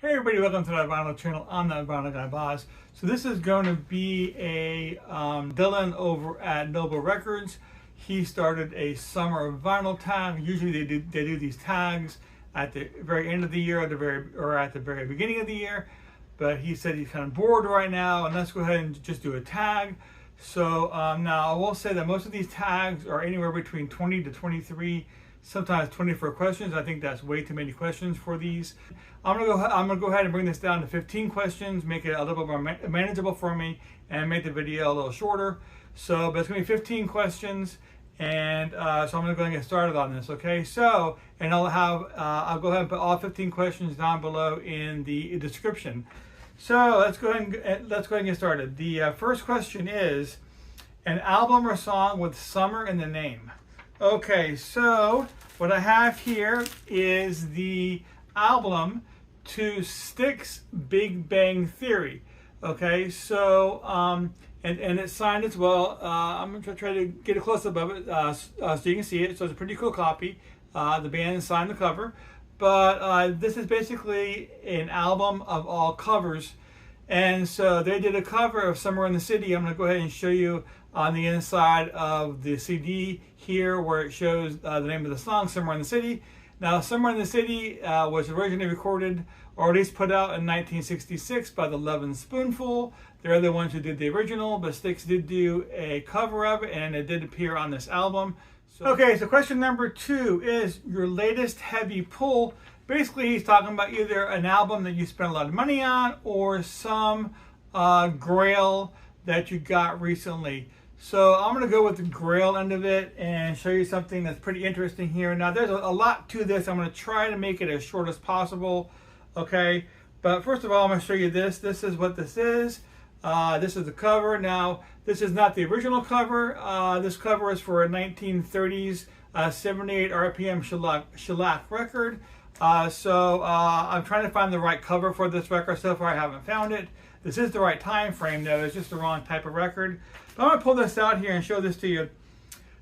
Hey everybody, welcome to the Vinyl channel. I'm the Vinyl Guy Boss. So this is going to be a Dillon over at Noble Records. He started a summer vinyl tag. Usually they do these tags at the very end of the year or at the very beginning of the year. But he said he's kind of bored right now, and let's go ahead and just do a tag. So now I will say that most of these tags are anywhere between 20 to 23, sometimes 24 questions. I think that's way too many questions for these. I'm gonna go ahead and bring this down to 15 questions, make it a little bit more manageable for me, and make the video a little shorter. So, but it's gonna be 15 questions, and so I'm gonna go ahead and get started on this. Okay. So, and I'll go ahead and put all 15 questions down below in the description. So let's go ahead and get started. The first question is an album or song with summer in the name. Okay, so what I have here is the album to Styx's Big Bang Theory. Okay, so and it's signed as well. I'm gonna try to get a close up of it so you can see it. So it's a pretty cool copy. The band signed the cover, but this is basically an album of all covers. And so they did a cover of Somewhere in the City. I'm going to go ahead and show you on the inside of the CD here where it shows the name of the song, Somewhere in the City. Now, Somewhere in the City was originally recorded or at least put out in 1966 by the Lovin' Spoonful. They're the ones who did the original, but Styx did do a cover of it, and it did appear on this album. Okay, so question number 2 is your latest heavy pull. Basically, he's talking about either an album that you spent a lot of money on or some grail that you got recently. So I'm going to go with the grail end of it and show you something that's pretty interesting here. Now, there's a lot to this. I'm going to try to make it as short as possible. Okay, but first of all, I'm going to show you this. This is what this is. This is the cover. Now, this is not the original cover. This cover is for a 1930s 78 RPM shellac record. So I'm trying to find the right cover for this record. So far I haven't found it. This is the right time frame though. It's just the wrong type of record. But I'm going to pull this out here and show this to you.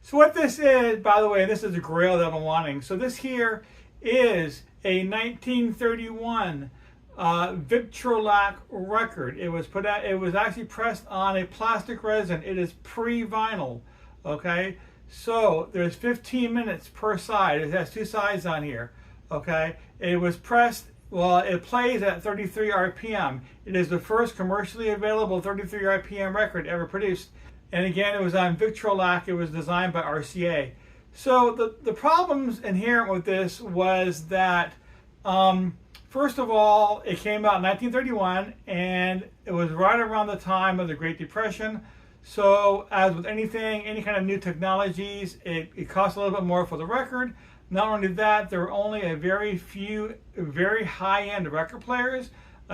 So what this is, by the way, this is a grail that I'm wanting. So this here is a 1931 Victrolac record. It was put out. It was actually pressed on a plastic resin. It is pre-vinyl. Okay. So there's 15 minutes per side. It has 2 sides on here. Okay, it was pressed, well, it plays at 33 RPM. It is the first commercially available 33 RPM record ever produced. And again, it was on Victrolac. It was designed by RCA. So the problems inherent with this was that, first of all, it came out in 1931, and it was right around the time of the Great Depression. So as with anything, any kind of new technologies, it costs a little bit more for the record. Not only that, there were only a very few very high-end record players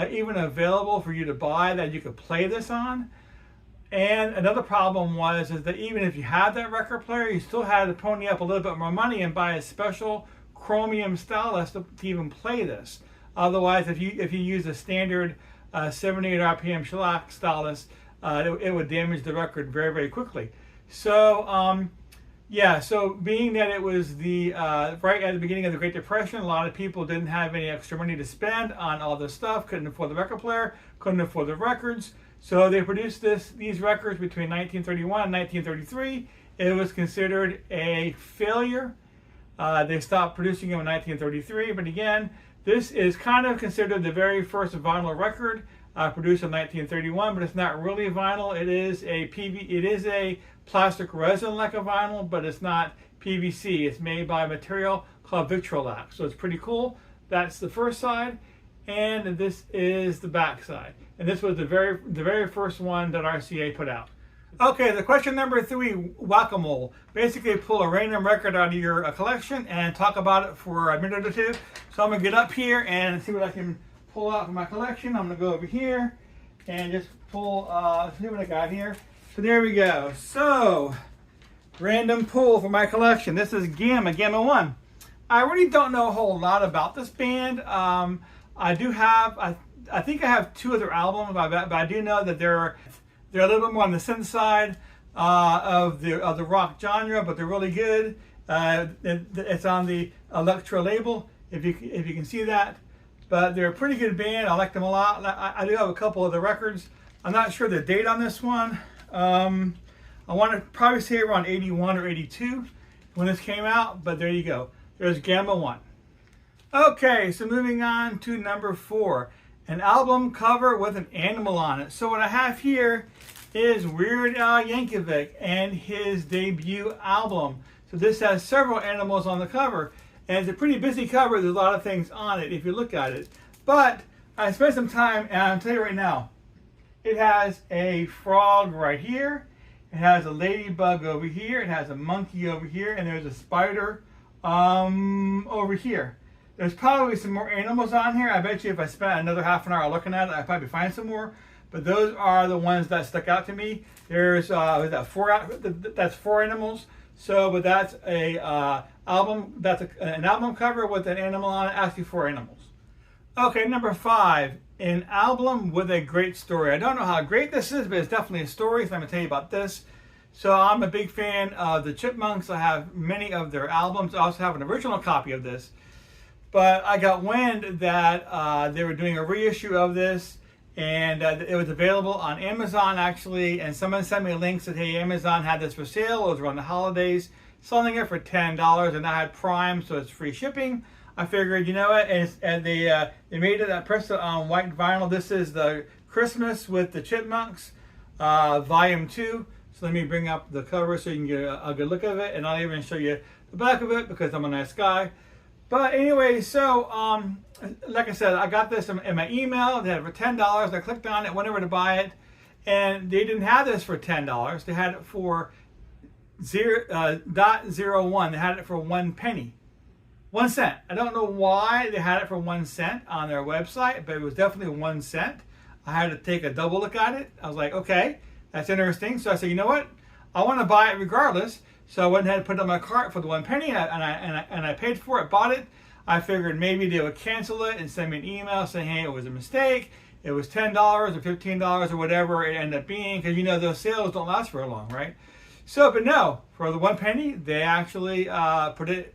even available for you to buy that you could play this on. And another problem is that even if you had that record player, you still had to pony up a little bit more money and buy a special chromium stylus to even play this. Otherwise, if you use a standard 78 RPM shellac stylus, it would damage the record very, very quickly. So yeah, so being that it was the right at the beginning of the Great Depression, a lot of people didn't have any extra money to spend on all this stuff, couldn't afford the record player, couldn't afford the records. So they produced these records between 1931 and 1933. It was considered a failure. They stopped producing them in 1933, but again, this is kind of considered the very first vinyl record produced in 1931, but it's not really vinyl. It is a plastic resin like a vinyl, but it's not PVC. It's made by a material called Victrolac. So it's pretty cool. That's the first side, and this is the back side. And this was the very first one that RCA put out. Okay, the question number 3, whack-a-mole. Basically, pull a random record out of your collection and talk about it for a minute or two. So I'm gonna get up here and see what I can pull out from my collection. I'm gonna go over here and just pull, see what I got here. So there we go. So, random pull for my collection. This is Gamma 1. I really don't know a whole lot about this band. I do have, I think I have 2 other albums, but I do know that they're a little bit more on the synth side of the rock genre, but they're really good. It's on the Electra label, if you can see that. but they're a pretty good band. I like them a lot. I do have a couple of the records. I'm not sure the date on this one. I want to probably say around 81 or 82 when this came out, but there you go. There's Gamma 1. Okay, so moving on to number 4, an album cover with an animal on it. So what I have here is Weird Al Yankovic and his debut album. So this has several animals on the cover, and it's a pretty busy cover. There's a lot of things on it if you look at it. But I spent some time, and I'll tell you right now, it has a frog right here. It has a ladybug over here. It has a monkey over here, and there's a spider over here. There's probably some more animals on here. I bet you if I spent another half an hour looking at it, I'd probably find some more. But those are the ones that stuck out to me. There's that's 4 animals. So, but that's a album. That's an album cover with an animal on it. Actually, 4 animals. Okay, number 5, an album with a great story. I don't know how great this is, but it's definitely a story. So I'm gonna tell you about this. So I'm a big fan of the Chipmunks. I have many of their albums. I also have an original copy of this. But I got wind that they were doing a reissue of this, and it was available on Amazon actually. And someone sent me a link, said, "Hey, Amazon had this for sale. It was around the holidays, selling it for $10, and I had Prime, so it's free shipping." I figured, you know what? And they made it. I pressed it on white vinyl. This is the Christmas with the Chipmunks, Volume 2. So let me bring up the cover so you can get a good look of it, and I'll even show you the back of it because I'm a nice guy. But anyway, so like I said, I got this in my email. They had it for $10. I clicked on it, went over to buy it, and they didn't have this for $10. They had it for 0.01. They had it for 1 penny, 1 cent. I don't know why they had it for 1 cent on their website, but it was definitely 1 cent. I had to take a double look at it. I was like, okay, that's interesting. So I said, you know what? I want to buy it regardless. So I went ahead and put it on my cart for the 1 penny, and I paid for it, bought it. I figured maybe they would cancel it and send me an email saying, hey, it was a mistake. It was $10 or $15 or whatever it ended up being, because you know those sales don't last very long, right? So, but no, for the 1 penny, they actually put it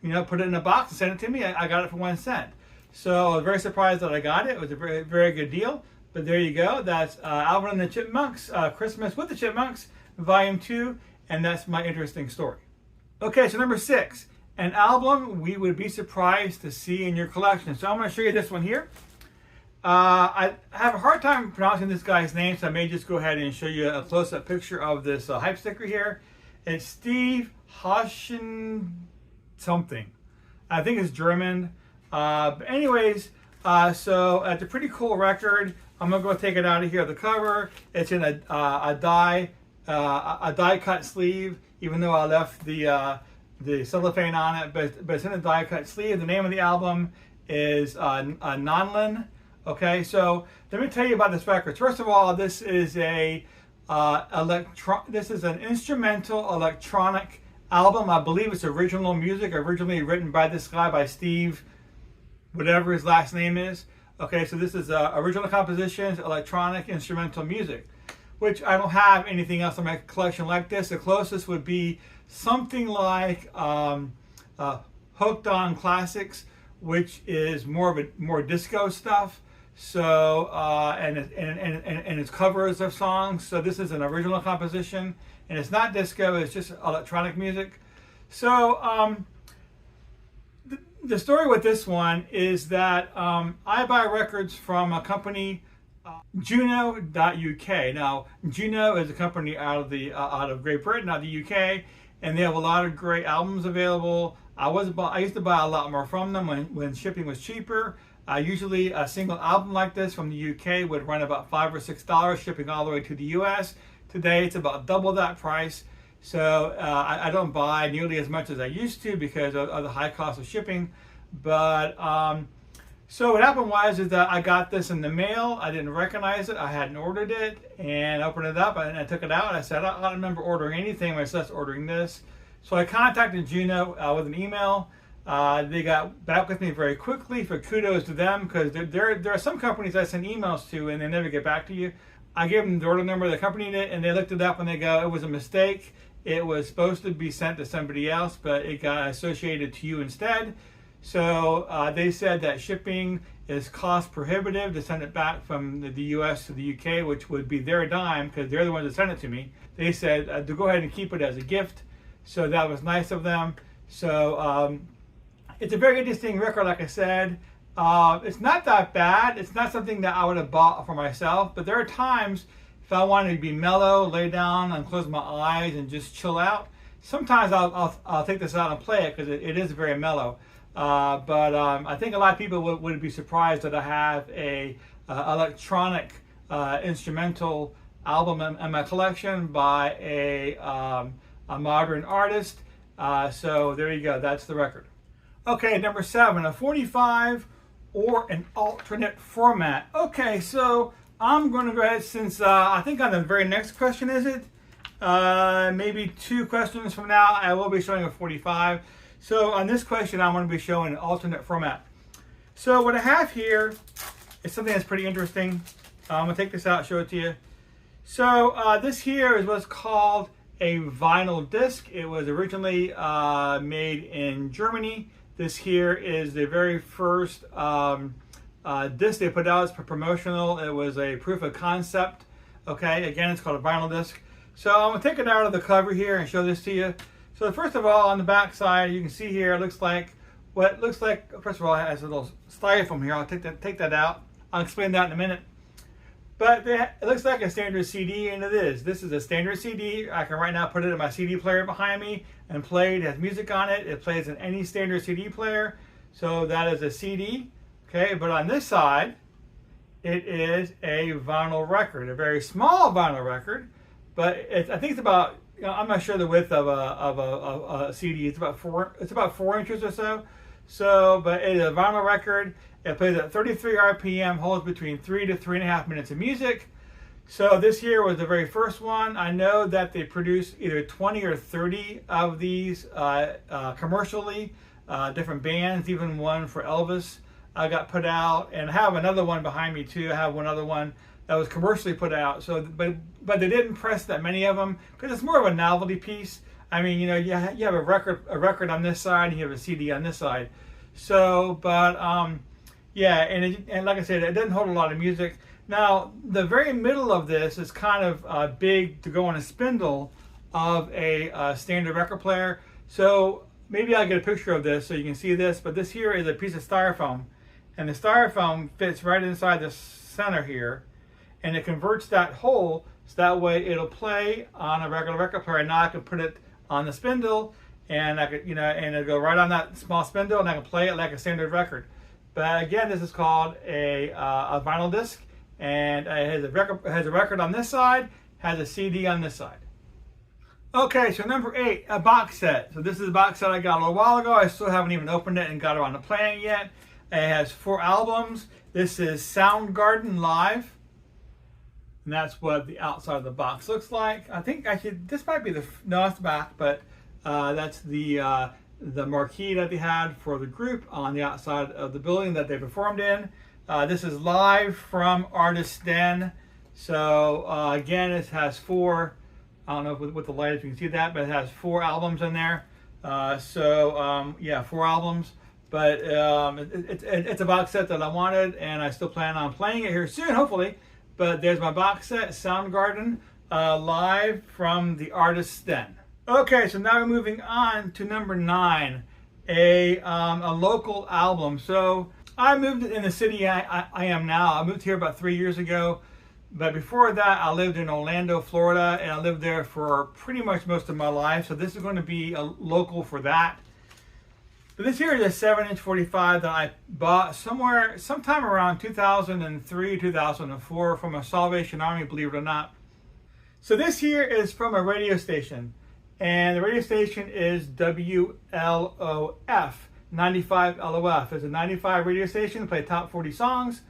in a box and sent it to me. I got it for 1 cent. So I was very surprised that I got it. It was a very, very good deal. But there you go. That's Alvin and the Chipmunks, Christmas with the Chipmunks, Volume 2. And that's my interesting story. Okay, so number 6, an album we would be surprised to see in your collection. So I'm going to show you this one here. I have a hard time pronouncing this guy's name, so I may just go ahead and show you a close-up picture of this hype sticker here. It's Steve Hoschen something. I think it's German. But anyways, so it's a pretty cool record. I'm going to go take it out of here. The cover, it's in a die cut sleeve, even though I left the cellophane on it, but it's in a die cut sleeve. The name of the album is Nonlin. Okay, so let me tell you about this record. First of all, this is an instrumental electronic album. I believe it's original music, originally written by this guy, by Steve, whatever his last name is. Okay, so this is original compositions, electronic instrumental music, which I don't have anything else in my collection like this. The closest would be something like Hooked on Classics, which is more disco stuff. So and it's covers of songs. So this is an original composition, and it's not disco. It's just electronic music. So the story with this one is that I buy records from a company, Juno.uk. Now, Juno is a company out of Great Britain, out of the UK, and they have a lot of great albums available. I used to buy a lot more from them when shipping was cheaper. Usually a single album like this from the UK would run about $5 or $6 shipping all the way to the US. Today it's about double that price. So I don't buy nearly as much as I used to because of the high cost of shipping. But so what happened was is that I got this in the mail. I didn't recognize it. I hadn't ordered it, and I opened it up and I took it out. And I said, I don't remember ordering anything when I started ordering this. So I contacted Juno with an email. They got back with me very quickly. For kudos to them, because there are some companies I send emails to and they never get back to you. I gave them the order number, the company did, and they looked it up and they go, it was a mistake. It was supposed to be sent to somebody else, but it got associated to you instead. So they said that shipping is cost prohibitive to send it back from the US to the UK, which would be their dime because they're the ones that sent it to me. They said to go ahead and keep it as a gift. So that was nice of them. So it's a very interesting record, like I said. It's not that bad. It's not something that I would have bought for myself, but there are times if I wanted to be mellow, lay down and close my eyes and just chill out, sometimes I'll take this out and play it because it is very mellow. But I think a lot of people would be surprised that I have a electronic instrumental album in my collection by a modern artist. So there you go. That's the record. Okay, number 7, a 45 or an alternate format. Okay, so I'm going to go ahead since I think on the very next question, is it? Maybe 2 questions from now, I will be showing a 45. So on this question, I'm going to be showing an alternate format. So what I have here is something that's pretty interesting. I'm going to take this out and show it to you. So this here is what's called a vinyl disc. It was originally made in Germany. This here is the very first disc they put out. It's promotional. It was a proof of concept. Okay, again, it's called a vinyl disc. So I'm going to take it out of the cover here and show this to you. So first of all, on the back side, you can see here, it looks like what it looks like. First of all, it has a little styrofoam here. I'll take that out. I'll explain that in a minute. But it looks like a standard CD, and it is. This is a standard CD. I can right now put it in my CD player behind me and play. It has music on it. It plays in any standard CD player. So that is a CD. Okay, but on this side, it is a vinyl record, a very small vinyl record. But I think it's about, I'm not sure the width of a CD. It's about 4 inches or so. So, but it is a vinyl record. It plays at 33 RPM, holds between 3 to 3.5 minutes of music. So this here was the very first one. I know that they produced either 20 or 30 of these commercially, different bands, even one for Elvis got put out. And I have another one behind me too. I have one other one that was commercially put out. So, but they didn't press that many of them because it's more of a novelty piece. I mean, you know, you have a record on this side, and you have a CD on this side. So, but yeah, and like I said, it doesn't hold a lot of music. Now, the very middle of this is kind of big to go on a spindle of a standard record player. So maybe I'll get a picture of this so you can see this. But this here is a piece of styrofoam, and the styrofoam fits right inside the center here, and it converts that hole so that way it'll play on a regular record player. Now I can put it on the spindle, and I could, and it'll go right on that small spindle, and I can play it like a standard record. But again, this is called a vinyl disc, and it has a record on this side, has a CD on this side. Okay, so number 8, a box set. So this is a box set I got a little while ago. I still haven't even opened it and got around to playing it yet. It has 4 albums. This is Soundgarden Live, and that's what the outside of the box looks like. I think this might be no, it's the back, but that's the marquee that they had for the group on the outside of the building that they performed in. This is live from Artist's Den. So again, it has 4, I don't know with the light if you can see that, but it has 4 albums in there. Yeah, 4 albums. But it's a box set that I wanted, and I still plan on playing it here soon, hopefully. But there's my box set, Soundgarden Live from the Artist's Den. Okay, so now we're moving on to number 9, a local album. So I moved in the city I am now. I moved here about 3 years ago. But before that, I lived in Orlando, Florida, and I lived there for pretty much most of my life. So this is going to be a local for that. But this here is a 7-inch 45 that I bought sometime around 2003, 2004 from a Salvation Army, believe it or not. So this here is from a radio station. And the radio station is WLOF, 95 LOF. It's a 95 radio station, play top 40 songs.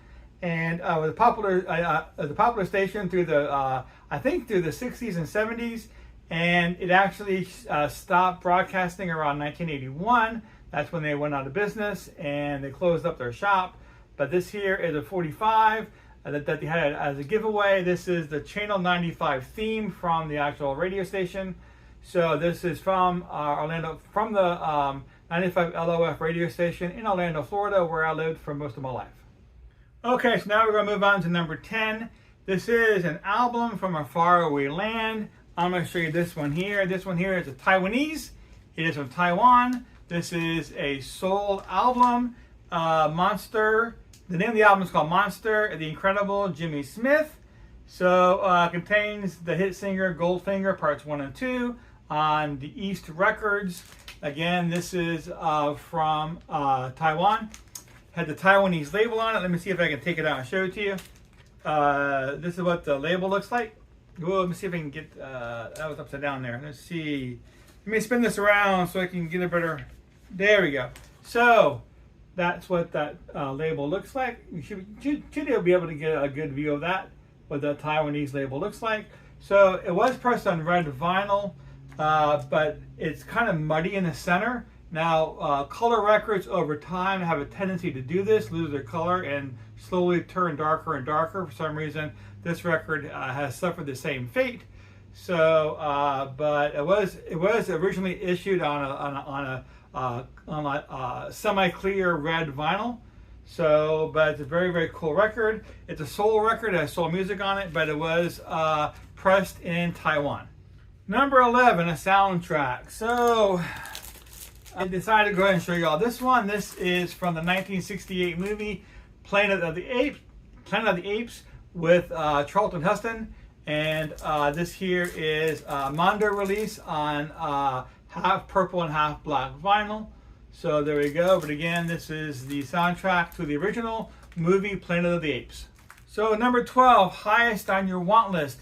And was a popular station through the, I think through the 60s and 70s. And it actually stopped broadcasting around 1981. That's when they went out of business and they closed up their shop. But this here is a 45 that they had as a giveaway. This is the Channel 95 theme from the actual radio station. So this is from Orlando, from the 95 LOF radio station in Orlando, Florida, where I lived for most of my life. Okay, so now we're going to move on to number 10. This is an album from a faraway land. I'm going to show you this one here. This one here is a Taiwanese. It is from Taiwan. This is a soul album. Monster. The name of the album is called Monster, The Incredible Jimmy Smith. So contains the hit singer Goldfinger parts 1 and 2 on the East Records. Again, this is from Taiwan. Had the Taiwanese label on it. Let me see if I can take it out and show it to you. This is what the label looks like. Well, let me see if I can get, that was upside down there. Let's see. Let me spin this around so I can get a better, there we go. So, that's what that label looks like. You should be able to get a good view of that, what the Taiwanese label looks like. So, it was pressed on red vinyl, but it's kind of muddy in the center. Now, color records over time have a tendency to do this, lose their color, and slowly turn darker and darker. For some reason, this record has suffered the same fate. So, but it was originally issued on a semi-clear red vinyl. So, but it's a very, very cool record. It's a soul record. It has soul music on it, but it was pressed in Taiwan. Number 11, a soundtrack. So, I decided to go ahead and show you all this one. This is from the 1968 movie Planet of the Apes with Charlton Heston, and this here is Mondo release on half purple and half black vinyl. So there we go. But again, this is the soundtrack to the original movie Planet of the Apes. So number 12, highest on your want list.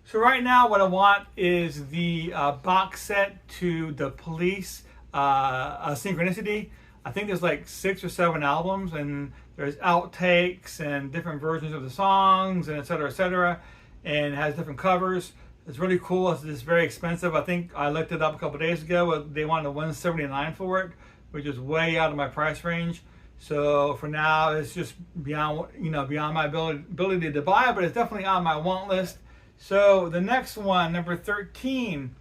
So right now, what I want is the box set to The Police. Synchronicity. I think there's like 6 or 7 albums, and there's outtakes and different versions of the songs, and etc., and it has different covers. It's really cool. It's very expensive. I think I looked it up a couple days ago. They wanted $179 for it, which is way out of my price range. So for now, it's just beyond my ability to buy it, but it's definitely on my want list. So the next one, number 13,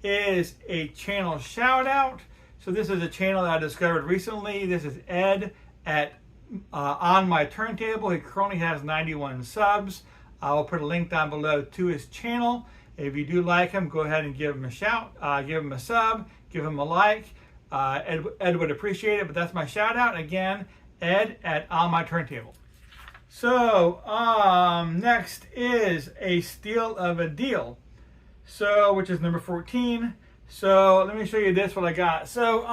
is a channel shout out. So this is a channel that I discovered recently. This is Ed at On My Turntable. He currently has 91 subs. I will put a link down below to his channel. If you do like him, go ahead and give him a shout, give him a sub, give him a like. Ed would appreciate it, but that's my shout out. Again, Ed at On My Turntable. So next is a steal of a deal. So, which is number 14. So let me show you this, what I got. So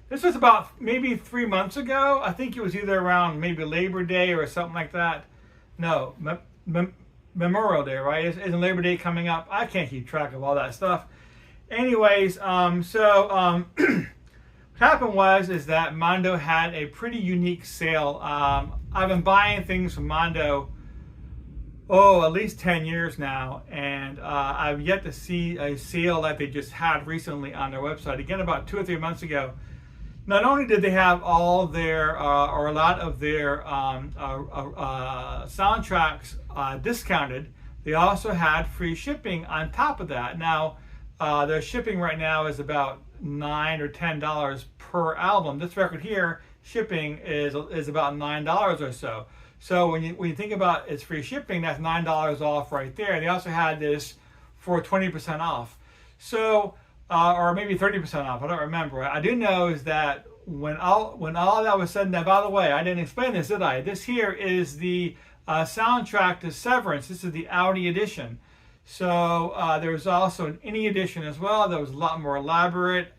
this was about maybe 3 months ago. I think it was either around maybe Labor Day or something like that. No, Memorial Day, right? Isn't Labor Day coming up? I can't keep track of all that stuff. Anyways, what happened is that Mondo had a pretty unique sale. I've been buying things from Mondo at least 10 years now, and I've yet to see a sale that they just had recently on their website. Again, about 2 or 3 months ago. Not only did they have all their, or a lot of their soundtracks discounted, they also had free shipping on top of that. Now, their shipping right now is about $9 or $10 per album. This record here, shipping is about $9 or so. So when you think about its free shipping, that's $9 off right there. They also had this for 20% off. So, or maybe 30% off, I don't remember. I do know is that when all that was said and done, by the way, I didn't explain this, did I? This here is the soundtrack to Severance. This is the Audi edition. So there was also an Innie edition as well that was a lot more elaborate.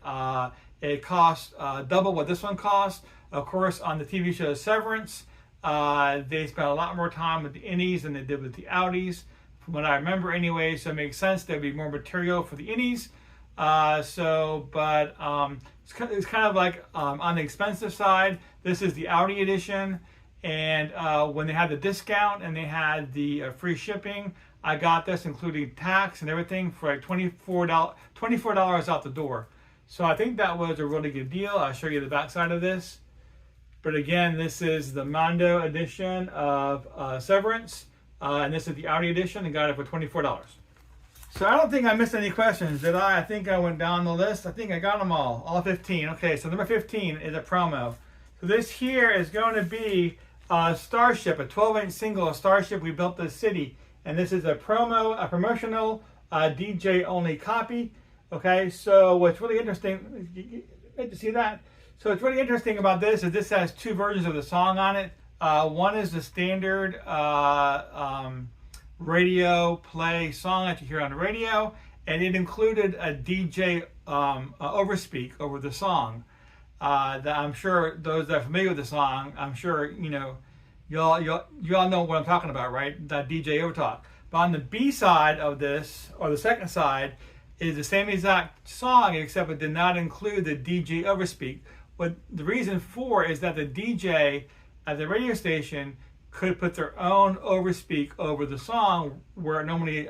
It cost double what this one cost. Of course, on the TV show Severance, they spent a lot more time with the Innies than they did with the Audis, from what I remember anyway, so it makes sense there'd be more material for the Innies. It's kind of like on the expensive side. This is the Audi edition, and when they had the discount and they had the free shipping, I got this including tax and everything for like $24 out the door. So I think that was a really good deal. I'll show you the back side of this. But again, this is the Mondo edition of Severance, and this is the Audi edition, and got it for $24. So I don't think I missed any questions, did I? I think I went down the list. I think I got them all 15. Okay, so number 15 is a promo. So this here is going to be Starship, a 12-inch single of Starship, We Built This City. And this is a promotional DJ-only copy. Okay, so what's really interesting, good to see that. So what's really interesting about this is this has two versions of the song on it. One is the standard radio play song that you hear on the radio, and it included a DJ overspeak over the song. That I'm sure those that are familiar with the song, I'm sure you all know what I'm talking about, right? That DJ overtalk. But on the B side of this, or the second side, is the same exact song, except it did not include the DJ overspeak. What the reason for is that the DJ at the radio station could put their own overspeak over the song where it normally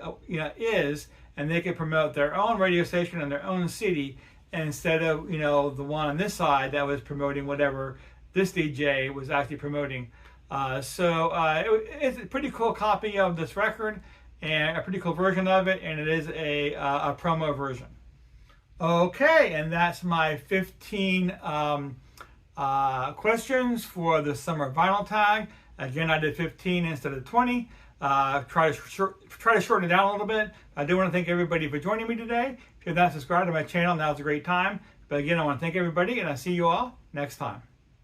is, and they could promote their own radio station in their own city instead of the one on this side that was promoting whatever this DJ was actually promoting. It's a pretty cool copy of this record and a pretty cool version of it, and it is a promo version. Okay, and that's my 15 questions for the summer vinyl tag. Again, I did 15 instead of 20. Try to shorten it down a little bit. I do want to thank everybody for joining me today. If you're not subscribed to my channel, now's a great time. But again, I want to thank everybody, and I'll see you all next time.